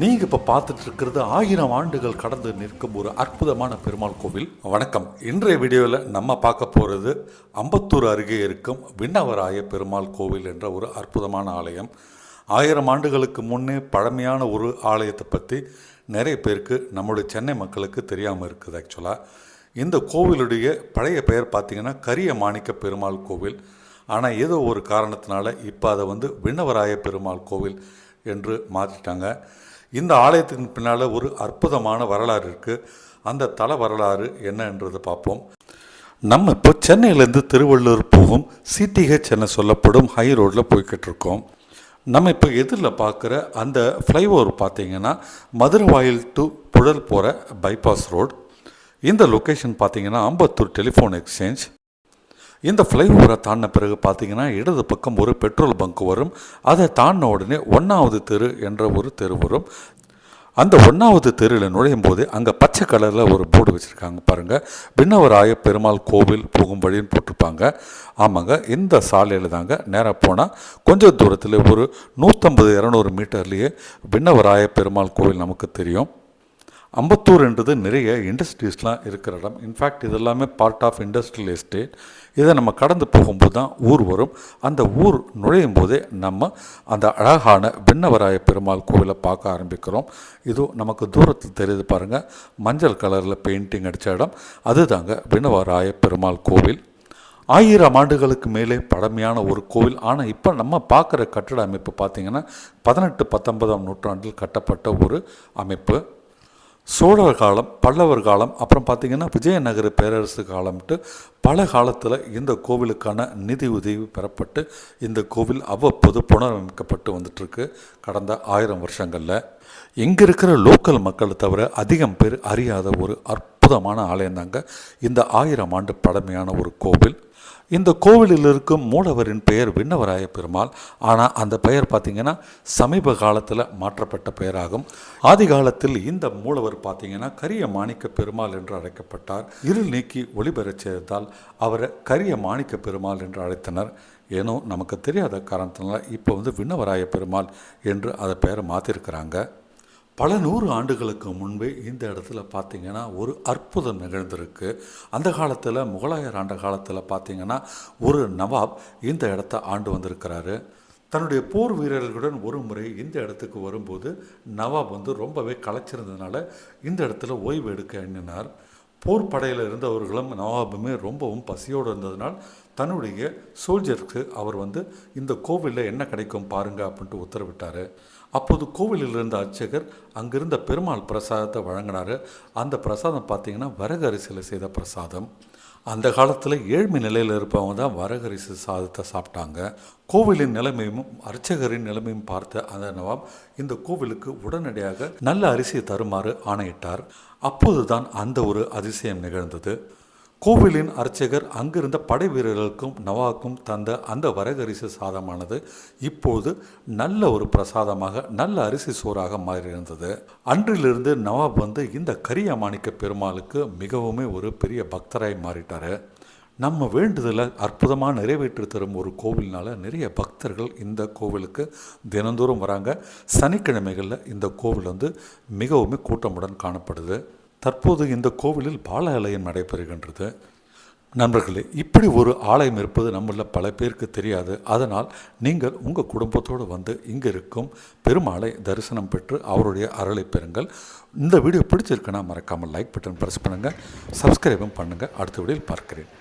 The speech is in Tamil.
நீங்கள் இப்போ பார்த்துட்டு இருக்கிறது 1000 ஆண்டுகள் கடந்து நிற்கும் ஒரு அற்புதமான பெருமாள் கோவில். வணக்கம். இன்றைய வீடியோவில் நம்ம பார்க்க போகிறது அம்பத்தூர் அருகே இருக்கும் விண்ணவராய பெருமாள் கோவில் என்ற ஒரு அற்புதமான ஆலயம். 1000 ஆண்டுகளுக்கு முன்னே பழமையான ஒரு ஆலயத்தை பற்றி நிறைய பேருக்கு நம்முடைய சென்னை மக்களுக்கு தெரியாமல் இருக்குது. ஆக்சுவலாக இந்த கோவிலுடைய பழைய பெயர் பார்த்திங்கன்னா கரிய மாணிக்க பெருமாள் கோவில். ஆனால் ஏதோ ஒரு காரணத்தினால இப்போ அதை விண்ணவராய பெருமாள் கோவில் என்று மாற்றிட்டாங்க. இந்த ஆலயத்தின் பின்னால் ஒரு அற்புதமான வரலாறு இருக்குது. அந்த தல வரலாறு என்னன்றதை பார்ப்போம். நம்ம இப்போ சென்னையிலேருந்து திருவள்ளூர் போகும் சிடிஹெச் என சொல்லப்படும் ஹை ரோட்டில் போய்கிட்டு இருக்கோம். நம்ம இப்போ எதிரில் பார்க்குற அந்த ஃப்ளைஓவர் பார்த்திங்கன்னா மதுரவாயில் டு புழல் போகிற பைபாஸ் ரோடு. இந்த லொக்கேஷன் பார்த்திங்கன்னா அம்பத்தூர் டெலிஃபோன் எக்ஸ்சேஞ்ச். இந்த ஃப்ளைஓவரை தாண்டின பிறகு பார்த்திங்கன்னா இடது பக்கம் ஒரு பெட்ரோல் பங்க் வரும். அதை தாண்டின உடனே 1வது தெரு என்ற ஒரு தெரு வரும். அந்த 1வது தெருவில் நுழையும் போது அங்கே பச்சை கலரில் ஒரு போர்டு வச்சுருக்காங்க பாருங்கள், விண்ணவராய பெருமாள் கோவில் போகும் வழின்னு போட்டிருப்பாங்க. ஆமாங்க, இந்த சாலையில் தாங்க நேராக போனால் கொஞ்சம் தூரத்தில் ஒரு 150-200 மீட்டர்லேயே விண்ணவராய பெருமாள் கோவில் நமக்கு தெரியும். அம்பத்தூர்ன்றது நிறைய இண்டஸ்ட்ரீஸ்லாம் இருக்கிற இடம். இன்ஃபேக்ட் இதெல்லாமே பார்ட் ஆஃப் இண்டஸ்ட்ரியல் எஸ்டேட். இதை நம்ம கடந்து போகும்போது தான் ஊர் வரும். அந்த ஊர் நுழையும் போதே நம்ம அந்த அழகான விண்ணவராய பெருமாள் கோவிலை பார்க்க ஆரம்பிக்கிறோம். இது நமக்கு தூரத்தில் தெரியுது பாருங்கள், மஞ்சள் கலரில் பெயிண்டிங் அடித்த இடம், அதுதாங்க விண்ணவராய பெருமாள் கோவில். 1000 ஆண்டுகளுக்கு மேலே பழமையான ஒரு கோவில். ஆனால் இப்போ நம்ம பார்க்குற கட்டட அமைப்பு பார்த்திங்கன்னா 18-19ஆம் நூற்றாண்டில் கட்டப்பட்ட ஒரு அமைப்பு. சோழர் காலம், பல்லவர் காலம், அப்புறம் பார்த்திங்கன்னா விஜயநகர பேரரசு காலம்ட்டு பல காலத்தில் இந்த கோவிலுக்கான நிதி உதவி பெறப்பட்டு இந்த கோவில் அவ்வப்போது புனரமைக்கப்பட்டு வந்துட்டுருக்கு கடந்த 1000 வருஷங்களில். இங்கே இருக்கிற லோக்கல் மக்களை தவிர அதிகம் பேர் அறியாத ஒரு அற்புதமான ஆலயம் தாங்க இந்த 1000 ஆண்டு பழமையான ஒரு கோவில். இந்த கோவிலில் இருக்கும் மூலவரின் பெயர் விண்ணவராய பெருமாள். ஆனால் அந்த பெயர் பார்த்திங்கன்னா சமீப காலத்தில் மாற்றப்பட்ட பெயராகும். ஆதி காலத்தில் இந்த மூலவர் பார்த்திங்கன்னா கரிய மாணிக்க பெருமாள் என்று அழைக்கப்பட்டார். இருள் நீக்கி ஒளி பெறச் செய்ததால் அவரை கரிய மாணிக்க பெருமாள் என்று அழைத்தனர். ஏனோ நமக்கு தெரியாத காரணத்தினால இப்போ விண்ணவராய பெருமாள் என்று அதை பெயரை மாற்றிருக்கிறாங்க. பல 100 ஆண்டுகளுக்கு முன்பே இந்த இடத்துல பார்த்திங்கன்னா ஒரு அற்புதம் நிகழ்ந்திருக்கு. அந்த காலத்தில் முகலாயர் ஆண்ட காலத்தில் பார்த்திங்கன்னா ஒரு நவாப் இந்த இடத்த ஆண்டு வந்திருக்கிறாரு. தன்னுடைய போர் வீரர்களுடன் ஒரு முறை இந்த இடத்துக்கு வரும்போது நவாப் ரொம்பவே களைச்சிருந்ததுனால இந்த இடத்துல ஓய்வு எடுக்க எண்ணினார். போர் படையில் இருந்தவர்களும் நவாபுமே ரொம்பவும் பசியோடு இருந்ததுனால் தன்னுடைய சோல்ஜர்ஸ்க்கு அவர் இந்த கோவிலில் என்ன கிடைக்கும் பாருங்க அப்படின்ட்டு உத்தரவிட்டார். அப்போது கோவிலில் இருந்த அர்ச்சகர் அங்கிருந்த பெருமாள் பிரசாதத்தை வழங்கினார். அந்த பிரசாதம் பார்த்திங்கன்னா வரகரிசியில் செய்த பிரசாதம். அந்த காலத்தில் ஏழ்மை நிலையில் இருப்பவங்க தான் வரகரிசி சாதத்தை சாப்பிட்டாங்க. கோவிலின் நிலைமையும் அர்ச்சகரின் நிலைமையும் பார்த்த அந்த நவாப் இந்த கோவிலுக்கு உடனடியாக நல்ல அரிசியை தருமாறு ஆணையிட்டார். அப்போது தான் அந்த ஒரு அதிசயம் நிகழ்ந்தது. கோவிலின் அர்ச்சகர் அங்கிருந்த படை வீரர்களுக்கும் நவாவுக்கும் தந்த அந்த வரகரிசி சாதமானது இப்போது நல்ல ஒரு பிரசாதமாக நல்ல அரிசி சோறாக மாறியிருந்தது. அன்றிலிருந்து நவாப் இந்த கரிய மாணிக்க பெருமாளுக்கு மிகவும் ஒரு பெரிய பக்தராய் மாறிட்டார். நம்ம வேண்டுதலை அற்புதமாக நிறைவேற்றி தரும் ஒரு கோவில்னால நிறைய பக்தர்கள் இந்த கோவிலுக்கு தினந்தோறும் வராங்க. சனிக்கிழமைகளில் இந்த கோவில் மிகவும் கூட்டமுடன் காணப்படுது. தற்போது இந்த கோவிலில் பால ஆலயம் நடைபெறுகின்றது. நண்பர்களே, இப்படி ஒரு ஆலயம் இருப்பது நம்மள பல பேருக்கு தெரியாது. அதனால் நீங்கள் உங்கள் குடும்பத்தோடு இங்கே இருக்கும் பெருமாளை தரிசனம் பெற்று அவருடைய அருளை பெறுங்கள். இந்த வீடியோ பிடிச்சிருக்குன்னா மறக்காமல் லைக் பட்டன் ப்ரெஸ் பண்ணுங்கள், சப்ஸ்கிரைபும் பண்ணுங்கள். அடுத்த வீடியோவில் பார்க்கிறேன்.